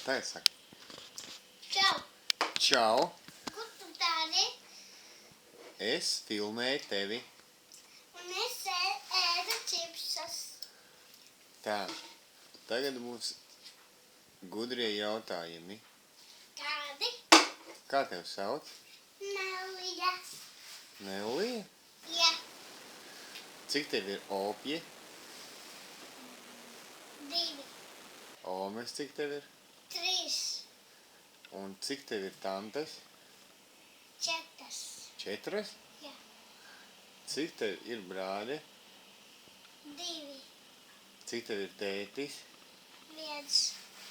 Kā es saku? Čau! Čau! Kur tu dari? Es filmēju tevi. Un es ēdu čipsas. Tā, tagad būs gudrie jautājumi. Kādi? Kā tev sauc? Nelija. Nelija? Ja. Cik tev ir opji? 2. Omes cik tev ir? 3. Un cik tev ir tantes? 4. 4? Ja. Cik tev ir brāļi? 2. Cik tev ir tētis? 1.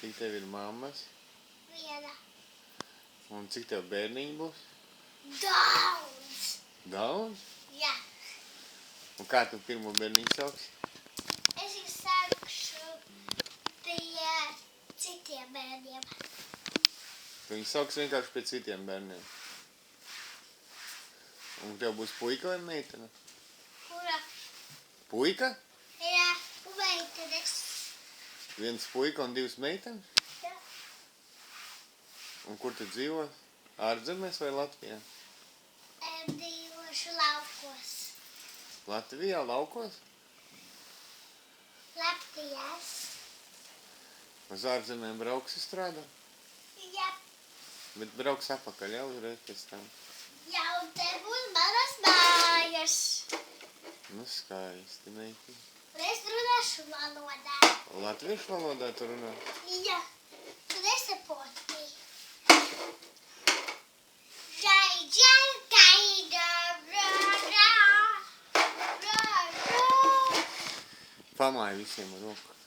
Cik tev ir mammas? 1. Un cik tev bērniņi būs? Daudz. Daudz? Ja. Un kā tu pirmo bērniņu sauksi? Es viņu saukšu pie citiem bērniem. Tu viņu sauks vienkārši pēc citiem bērniem. Un tev būs puika vai meitene? Kura? Puika? Ja. Meitenes. 1 puika un 2 meitenes? Ja. Un kur tu dzīvo? Ārzemēs vai Latvijā? Dzīvošu laukos. Latvijā, laukos? Latvijas. Uz ārzemēm brauksi strādāt? Ja. Bet brauks apakaļ, jā, uzreiz pēc tam. Jau te būs manas mājas. Nu, skaisti, meitī. Un es runāšu valodā. Latviešu valodā tu runā? Ja. Tu nesapoti. Žai, gaida, rā. Pamāj visiem ar roku.